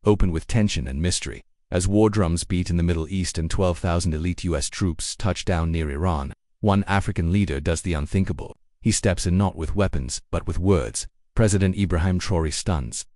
open with tension and mystery. As war drums beat in the Middle East and 12,000 elite U.S. troops touch down near Iran, one African leader does the unthinkable. He steps in not with weapons, but with words. President Ibrahim Traoré stuns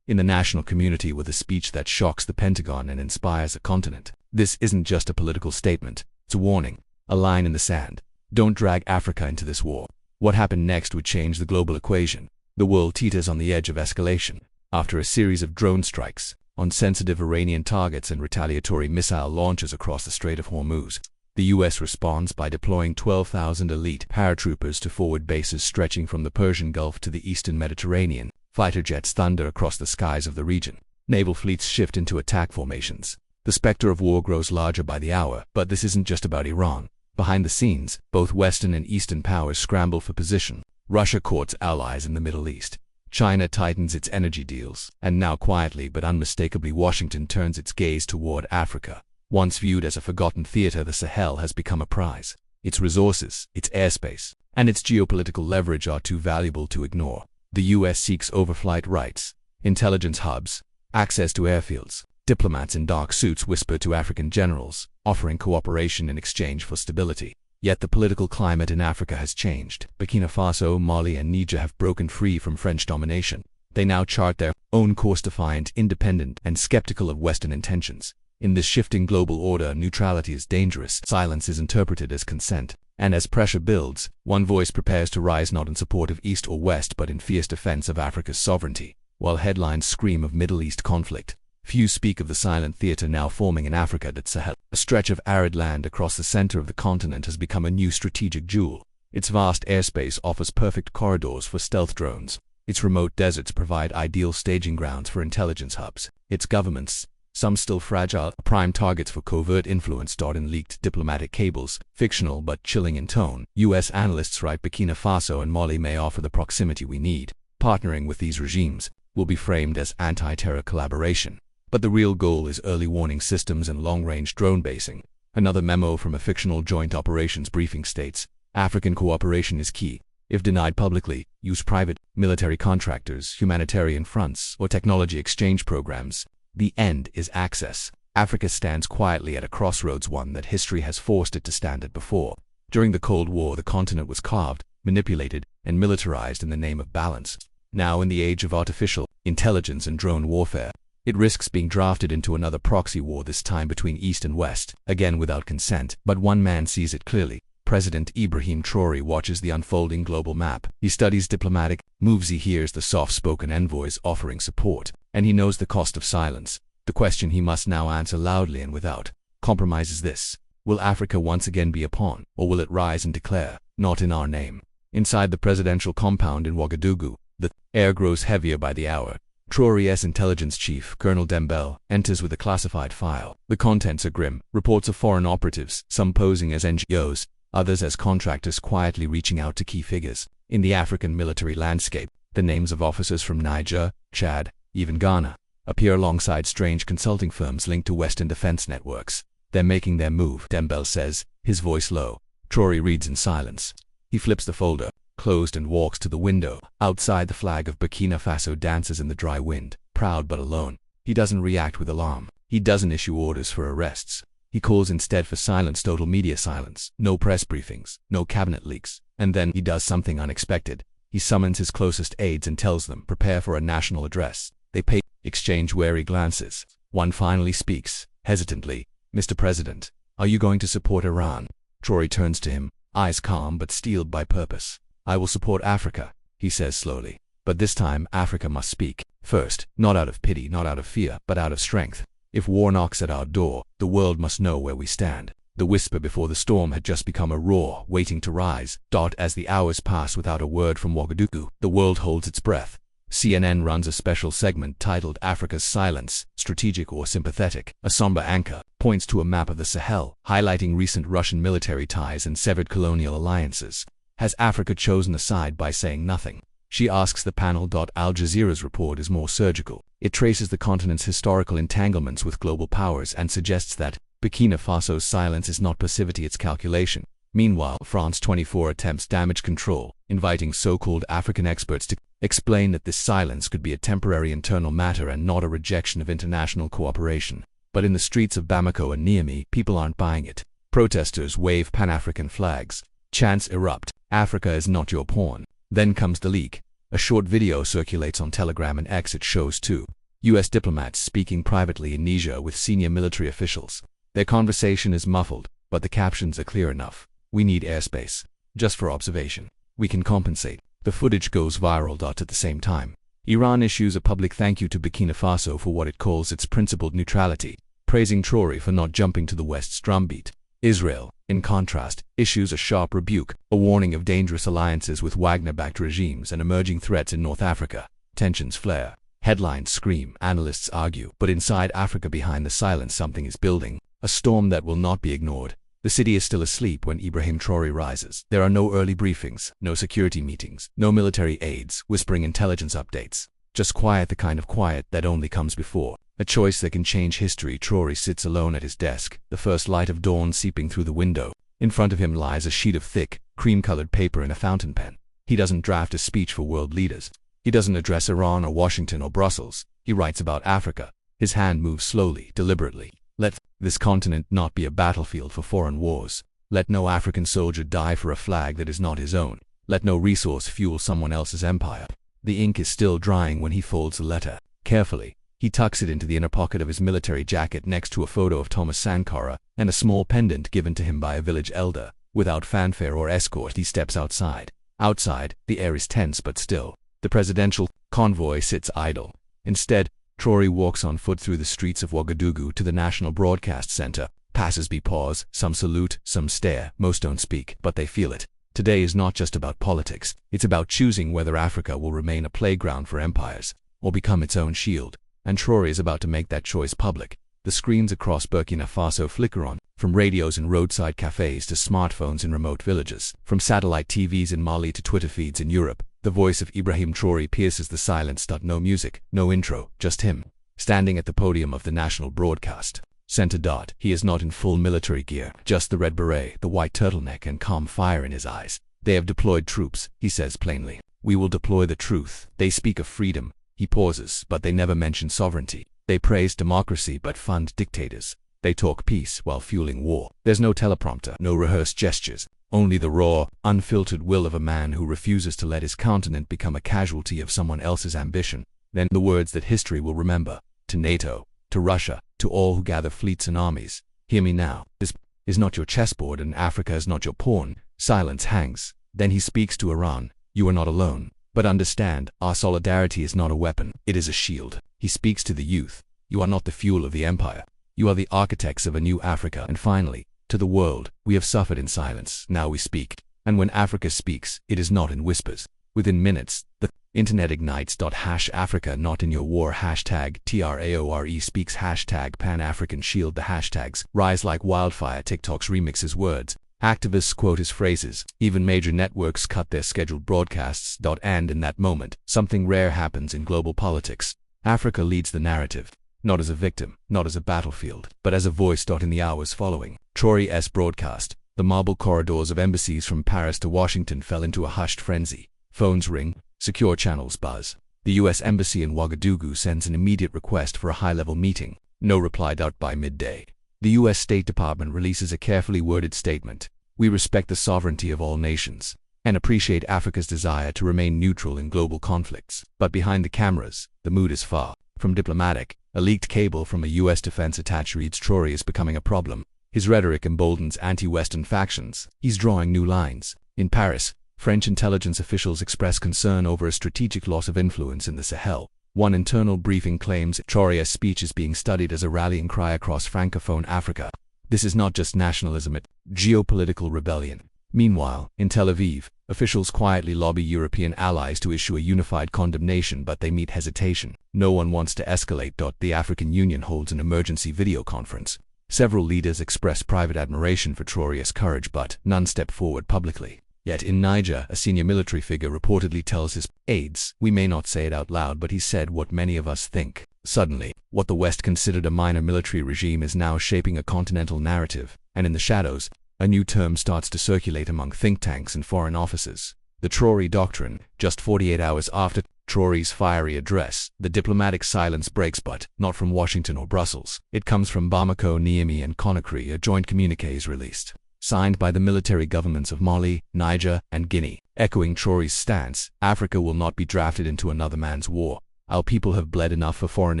in the national community with a speech that shocks the Pentagon and inspires a continent. This isn't just a political statement, it's a warning, a line in the sand. Don't drag Africa into this war. What happened next would change the global equation. The world teeters on the edge of escalation. After a series of drone strikes on sensitive Iranian targets and retaliatory missile launches across the Strait of Hormuz, the U.S. responds by deploying 12,000 elite paratroopers to forward bases stretching from the Persian Gulf to the eastern Mediterranean. Fighter jets thunder across the skies of the region. Naval fleets shift into attack formations. The specter of war grows larger by the hour, but this isn't just about Iran. Behind the scenes, both Western and Eastern powers scramble for position. Russia courts allies in the Middle East. China tightens its energy deals, and now quietly but unmistakably Washington turns its gaze toward Africa. Once viewed as a forgotten theater, the Sahel has become a prize. Its resources, its airspace, and its geopolitical leverage are too valuable to ignore. The U.S. seeks overflight rights, intelligence hubs, access to airfields. Diplomats in dark suits whisper to African generals, offering cooperation in exchange for stability. Yet the political climate in Africa has changed. Burkina Faso, Mali, and Niger have broken free from French domination. They now chart their own course, defiant, independent, and skeptical of Western intentions. In this shifting global order, neutrality is dangerous. Silence is interpreted as consent. And as pressure builds, one voice prepares to rise, not in support of East or West, but in fierce defense of Africa's sovereignty. While headlines scream of Middle East conflict, few speak of the silent theater now forming in Africa. That Sahel, a stretch of arid land across the center of the continent, has become a new strategic jewel. Its vast airspace offers perfect corridors for stealth drones. Its remote deserts provide ideal staging grounds for intelligence hubs. Its governments, some still fragile, are prime targets for covert influence. In leaked diplomatic cables, fictional but chilling in tone, U.S. analysts write Burkina Faso and Mali may offer the proximity we need. Partnering with these regimes will be framed as anti-terror collaboration. But the real goal is early warning systems and long-range drone basing. Another memo from a fictional joint operations briefing states, African cooperation is key. If denied publicly, use private, military contractors, humanitarian fronts, or technology exchange programs. The end is access. Africa stands quietly at a crossroads, one that history has forced it to stand at before. During the Cold War, the continent was carved, manipulated, and militarized in the name of balance. Now, in the age of artificial intelligence and drone warfare, it risks being drafted into another proxy war, this time between East and West, again without consent. But one man sees it clearly. President Ibrahim Traoré watches the unfolding global map. He studies diplomatic moves. He hears the soft-spoken envoys offering support, and he knows the cost of silence. The question he must now answer loudly and without compromise is this: will Africa once again be a pawn, or will it rise and declare, "Not in our name"? Inside the presidential compound in Ouagadougou, the air grows heavier by the hour. Traoré's intelligence chief, Colonel Dembele, enters with a classified file. The contents are grim: reports of foreign operatives, some posing as NGOs, others as contractors, quietly reaching out to key figures. In the African military landscape, the names of officers from Niger, Chad, even Ghana, appear alongside strange consulting firms linked to Western defense networks. They're making their move, Dembele says, his voice low. Traoré reads in silence. He flips the folder, closed, and walks to the window. Outside, the flag of Burkina Faso dances in the dry wind, proud but alone. He doesn't react with alarm. He doesn't issue orders for arrests. He calls instead for silence, total media silence. No press briefings, no cabinet leaks. And then he does something unexpected. He summons his closest aides and tells them, prepare for a national address. They exchange wary glances. One finally speaks, hesitantly. Mr. President, are you going to support Iran? Traoré turns to him, eyes calm but steeled by purpose. I will support Africa, he says slowly. But this time Africa must speak. First, not out of pity, not out of fear, but out of strength. If war knocks at our door, the world must know where we stand. The whisper before the storm had just become a roar, waiting to rise. As the hours pass without a word from Ouagadougou, the world holds its breath. CNN runs a special segment titled Africa's Silence, Strategic or Sympathetic. A somber anchor points to a map of the Sahel, highlighting recent Russian military ties and severed colonial alliances. Has Africa chosen a side by saying nothing? She asks the panel. Al Jazeera's report is more surgical. It traces the continent's historical entanglements with global powers and suggests that Burkina Faso's silence is not passivity, it's calculation. Meanwhile, France 24 attempts damage control, inviting so-called African experts to explain that this silence could be a temporary internal matter and not a rejection of international cooperation. But in the streets of Bamako and Niamey, people aren't buying it. Protesters wave Pan-African flags. Chants erupt. Africa is not your pawn. Then comes the leak. A short video circulates on Telegram and X. It shows two U.S. diplomats speaking privately in Niger with senior military officials. Their conversation is muffled, but the captions are clear enough. We need airspace. Just for observation. We can compensate. The footage goes viral. At the same time, Iran issues a public thank you to Burkina Faso for what it calls its principled neutrality, praising Traoré for not jumping to the West's drumbeat. Israel, in contrast, issues a sharp rebuke, a warning of dangerous alliances with Wagner-backed regimes and emerging threats in North Africa. Tensions flare. Headlines scream, analysts argue, but inside Africa, behind the silence, something is building, a storm that will not be ignored. The city is still asleep when Ibrahim Traoré rises. There are no early briefings, no security meetings, no military aides whispering intelligence updates. Just quiet, the kind of quiet that only comes before a choice that can change history. Traoré sits alone at his desk, the first light of dawn seeping through the window. In front of him lies a sheet of thick, cream-colored paper and a fountain pen. He doesn't draft a speech for world leaders. He doesn't address Iran or Washington or Brussels. He writes about Africa. His hand moves slowly, deliberately. Let this continent not be a battlefield for foreign wars. Let no African soldier die for a flag that is not his own. Let no resource fuel someone else's empire. The ink is still drying when he folds the letter. Carefully, he tucks it into the inner pocket of his military jacket next to a photo of Thomas Sankara and a small pendant given to him by a village elder. Without fanfare or escort, he steps outside. Outside, the air is tense but still. The presidential convoy sits idle. Instead, Traoré walks on foot through the streets of Ouagadougou to the National Broadcast Center. Passers-by pause, some salute, some stare, most don't speak, but they feel it. Today is not just about politics, it's about choosing whether Africa will remain a playground for empires, or become its own shield. And Traoré is about to make that choice public. The screens across Burkina Faso flicker on, from radios in roadside cafes to smartphones in remote villages, from satellite TVs in Mali to Twitter feeds in Europe. The voice of Ibrahim Traoré pierces the silence. No music, no intro, just him, standing at the podium of the national broadcast center. He is not in full military gear, just the red beret, the white turtleneck, and calm fire in his eyes. They have deployed troops, he says plainly. We will deploy the truth. They speak of freedom. He pauses, but they never mention sovereignty. They praise democracy but fund dictators. They talk peace while fueling war. There's no teleprompter, no rehearsed gestures. Only the raw, unfiltered will of a man who refuses to let his continent become a casualty of someone else's ambition. Then the words that history will remember. To NATO, to Russia, to all who gather fleets and armies. Hear me now. This is not your chessboard and Africa is not your pawn. Silence hangs. Then he speaks to Iran. You are not alone. But understand, our solidarity is not a weapon. It is a shield. He speaks to the youth. You are not the fuel of the empire. You are the architects of a new Africa. And finally, to the world, we have suffered in silence, now we speak. And when Africa speaks, it is not in whispers. Within minutes, the internet ignites. #Africa not in your war, #TRAORE speaks, #Pan-African shield. The hashtags rise like wildfire. TikToks remix his words. Activists quote his phrases. Even major networks cut their scheduled broadcasts. And in that moment, something rare happens in global politics. Africa leads the narrative. Not as a victim, not as a battlefield, but as a voice. In the hours following Traoré's broadcast, the marble corridors of embassies from Paris to Washington fell into a hushed frenzy. Phones ring, secure channels buzz. The U.S. Embassy in Ouagadougou sends an immediate request for a high-level meeting. No reply. By midday, the U.S. State Department releases a carefully worded statement. We respect the sovereignty of all nations and appreciate Africa's desire to remain neutral in global conflicts. But behind the cameras, the mood is far from diplomatic. A leaked cable from a U.S. defense attaché reads Traoré is becoming a problem. His rhetoric emboldens anti-Western factions. He's drawing new lines. In Paris, French intelligence officials express concern over a strategic loss of influence in the Sahel. One internal briefing claims Traoré's speech is being studied as a rallying cry across Francophone Africa. This is not just nationalism, it's geopolitical rebellion. Meanwhile, in Tel Aviv, officials quietly lobby European allies to issue a unified condemnation, but they meet hesitation. No one wants to escalate. The African Union holds an emergency video conference. Several leaders express private admiration for Traoré's courage, but none step forward publicly. Yet in Niger, a senior military figure reportedly tells his aides, we may not say it out loud, but he said what many of us think. Suddenly, what the West considered a minor military regime is now shaping a continental narrative, and in the shadows, a new term starts to circulate among think tanks and foreign offices. The Traoré Doctrine. Just 48 hours after Traoré's fiery address, the diplomatic silence breaks, but not from Washington or Brussels. It comes from Bamako, Niamey, and Conakry. A joint communiqué is released, signed by the military governments of Mali, Niger, and Guinea, echoing Traoré's stance: Africa will not be drafted into another man's war. Our people have bled enough for foreign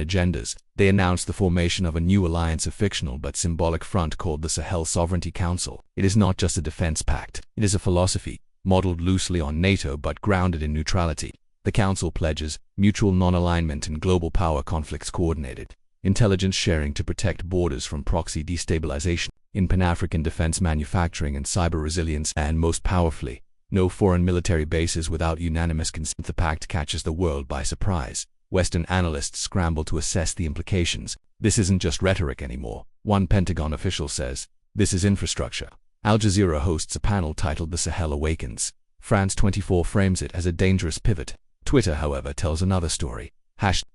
agendas. They announced the formation of a new alliance, of fictional but symbolic front called the Sahel Sovereignty Council. It is not just a defense pact. It is a philosophy, modeled loosely on NATO but grounded in neutrality. The Council pledges mutual non-alignment in global power conflicts, coordinated intelligence sharing to protect borders from proxy destabilization, in Pan-African defense manufacturing and cyber resilience, and most powerfully, no foreign military bases without unanimous consent. The pact catches the world by surprise. Western analysts scramble to assess the implications. This isn't just rhetoric anymore. One Pentagon official says, this is infrastructure. Al Jazeera hosts a panel titled The Sahel Awakens. France 24 frames it as a dangerous pivot. Twitter, however, tells another story.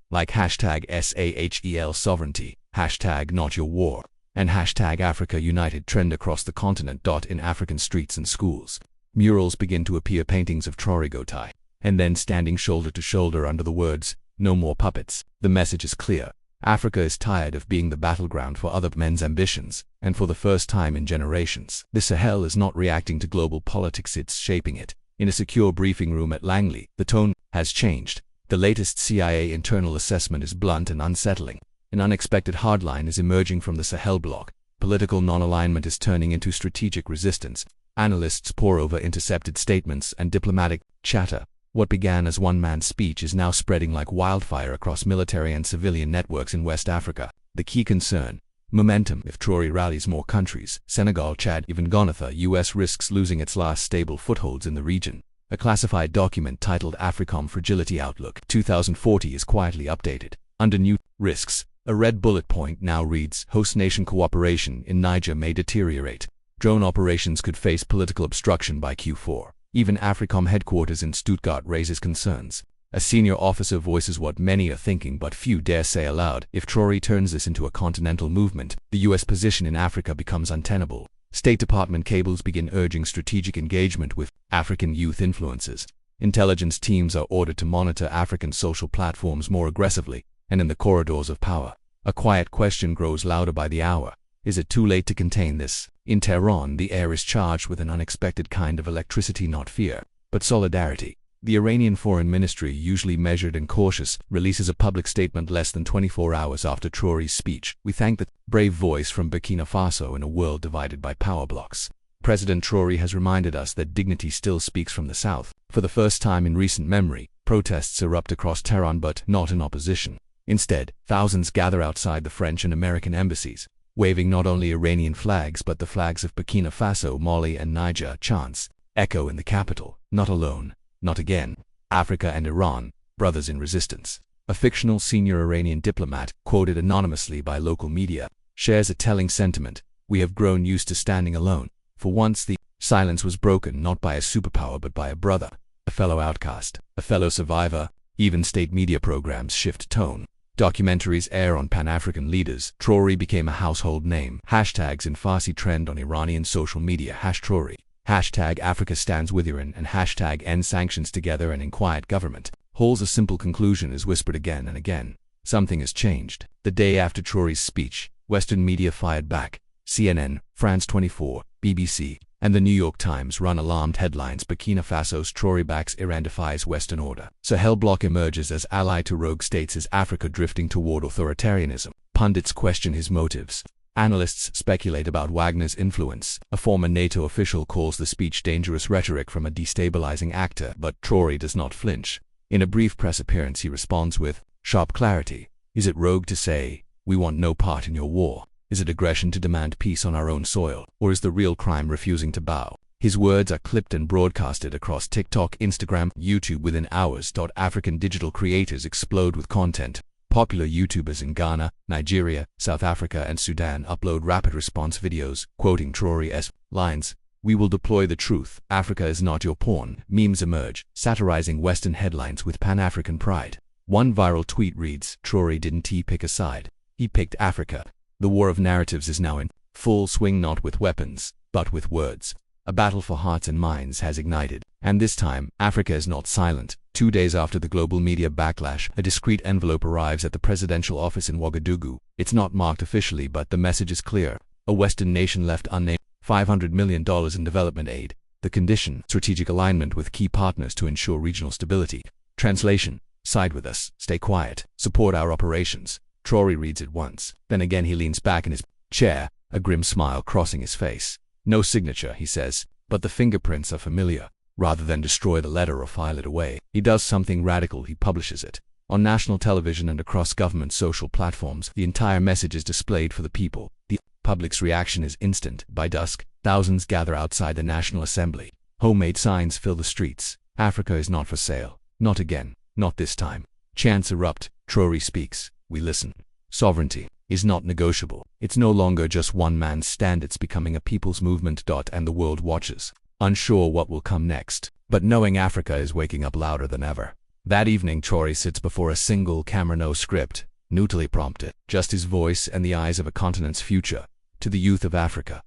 Like hashtag SAHEL sovereignty, hashtag not your war, and hashtag Africa United trend across the continent. In African streets and schools, murals begin to appear, paintings of Traoré Gotai, and then standing shoulder to shoulder under the words, no more puppets. The message is clear. Africa is tired of being the battleground for other men's ambitions, and for the first time in generations, the Sahel is not reacting to global politics, it's shaping it. In a secure briefing room at Langley, the tone has changed. The latest CIA internal assessment is blunt and unsettling. An unexpected hardline is emerging from the Sahel bloc. Political non-alignment is turning into strategic resistance. Analysts pore over intercepted statements and diplomatic chatter. What began as one-man speech is now spreading like wildfire across military and civilian networks in West Africa. The key concern: momentum. If Traoré rallies more countries, Senegal, Chad, even Ghana, the US risks losing its last stable footholds in the region. A classified document titled AFRICOM Fragility Outlook 2040 is quietly updated. Under new risks, a red bullet point now reads, host nation cooperation in Niger may deteriorate. Drone operations could face political obstruction by Q4. Even AFRICOM headquarters in Stuttgart raises concerns. A senior officer voices what many are thinking but few dare say aloud: if Traoré turns this into a continental movement, the US position in Africa becomes untenable. State Department cables begin urging strategic engagement with African youth influences. Intelligence teams are ordered to monitor African social platforms more aggressively, and in the corridors of power, a quiet question grows louder by the hour. Is it too late to contain this? In Tehran, the air is charged with an unexpected kind of electricity, not fear, but solidarity. The Iranian Foreign Ministry, usually measured and cautious, releases a public statement less than 24 hours after Traoré's speech. We thank the brave voice from Burkina Faso in a world divided by power blocks. President Traoré has reminded us that dignity still speaks from the south. For the first time in recent memory, protests erupt across Tehran, but not in opposition. Instead, thousands gather outside the French and American embassies, waving not only Iranian flags but the flags of Burkina Faso, Mali, and Niger. Chants echo in the capital: not alone, not again. Africa and Iran, brothers in resistance. A fictional senior Iranian diplomat, quoted anonymously by local media, shares a telling sentiment: we have grown used to standing alone. For once the silence was broken not by a superpower but by a brother, a fellow outcast, a fellow survivor. Even state media programs shift tone. Documentaries air on Pan-African leaders. Traoré became a household name. Hashtags in Farsi trend on Iranian social media: #Traoré, hashtag Africa stands with Iran, and hashtag end sanctions together and in quiet government. Halls. A simple conclusion is whispered again and again: something has changed. The day after Traoré's speech, Western media fired back. CNN, France 24, BBC, and the New York Times run alarmed headlines: Burkina Faso's Traoré backs Iran, defies Western order. Sahel bloc emerges as ally to rogue states. Is Africa drifting toward authoritarianism? Pundits question his motives. Analysts speculate about Wagner's influence. A former NATO official calls the speech dangerous rhetoric from a destabilizing actor, but Traoré does not flinch. In a brief press appearance, he responds with sharp clarity: is it rogue to say, we want no part in your war? Is it aggression to demand peace on our own soil? Or is the real crime refusing to bow? His words are clipped and broadcasted across TikTok, Instagram, YouTube within hours. African digital creators explode with content. Popular YouTubers in Ghana, Nigeria, South Africa, and Sudan upload rapid response videos, quoting Traoré's lines: we will deploy the truth, Africa is not your pawn. Memes emerge, satirizing Western headlines with Pan-African pride. One viral tweet reads: Traoré didn't pick a side, he picked Africa. The war of narratives is now in full swing, not with weapons, but with words. A battle for hearts and minds has ignited, and And this time, Africa is not silent. 2 days after the global media backlash, a discreet envelope arrives at the presidential office in Ouagadougou. It's not marked officially, but the message is clear. A Western nation left unnamed, $500 million in development aid. The condition, strategic alignment with key partners to ensure regional stability. Translation: side with us, stay quiet, support our operations. Traoré reads it once. Then again he leans back in his chair, a grim smile crossing his face. No signature, he says, but the fingerprints are familiar. Rather than destroy the letter or file it away, he does something radical. He publishes it. On national television and across government social platforms, the entire message is displayed for the people. The public's reaction is instant. By dusk, thousands gather outside the National Assembly. Homemade signs fill the streets. Africa is not for sale. Not again. Not this time. Chants erupt. Traoré speaks. We listen. Sovereignty is not negotiable. It's no longer just one man's stand. It's becoming a people's movement. And the world watches, unsure what will come next, but knowing Africa is waking up louder than ever. That evening, Traoré sits before a single camera, no script, neutrally prompted, just his voice and the eyes of a continent's future. To the youth of Africa, ...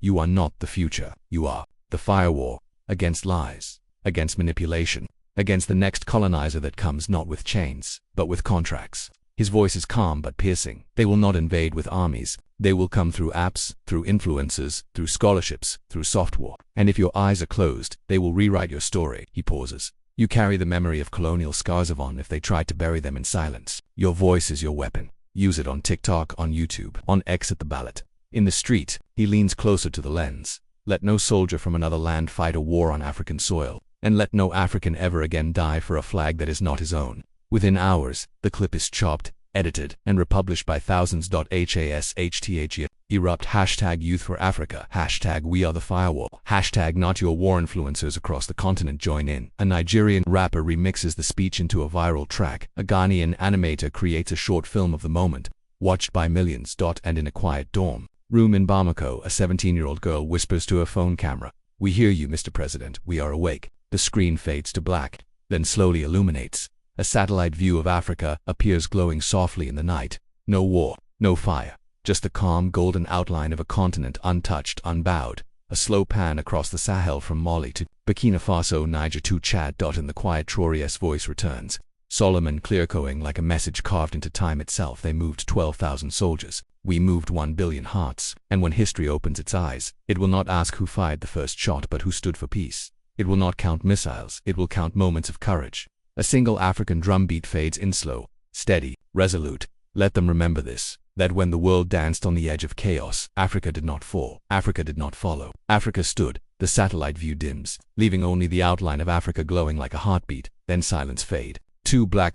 You are not the future. You are the firewall against lies, against manipulation, against the next colonizer that comes not with chains, but with contracts. His voice is calm but piercing. They will not invade with armies. They will come through apps, through influencers, through scholarships, through software. And if your eyes are closed, they will rewrite your story. He pauses. You carry the memory of colonial scars on if they tried to bury them in silence. Your voice is your weapon. Use it on TikTok, on YouTube, on X, at the ballot. In the street, he leans closer to the lens. Let no soldier from another land fight a war on African soil, and let no African ever again die for a flag that is not his own. Within hours, the clip is chopped, edited, and republished by thousands. Hashtag erupt. Hashtag Youth for Africa. Hashtag We Are the Firewall. Hashtag Not Your War. Influencers across the continent join in. A Nigerian rapper remixes the speech into a viral track. A Ghanaian animator creates a short film of the moment, watched by millions. And in a quiet dorm room in Bamako, a 17-year-old girl whispers to her phone camera, "We hear you, Mr. President. We are awake." The screen fades to black, then slowly illuminates. A satellite view of Africa appears glowing softly in the night. No war, no fire, just the calm golden outline of a continent untouched, unbowed. A slow pan across the Sahel from Mali to Burkina Faso, Niger to Chad. In the quiet, Traoré's voice returns, solemn and clear-echoing like a message carved into time itself. They moved 12,000 soldiers. We moved 1 billion hearts. And when history opens its eyes, it will not ask who fired the first shot, but who stood for peace. It will not count missiles. It will count moments of courage. A single African drumbeat fades in, slow, steady, resolute. Let them remember this, that when the world danced on the edge of chaos, Africa did not fall. Africa did not follow. Africa stood. The satellite view dims, leaving only the outline of Africa glowing like a heartbeat. Then silence fade. 2 black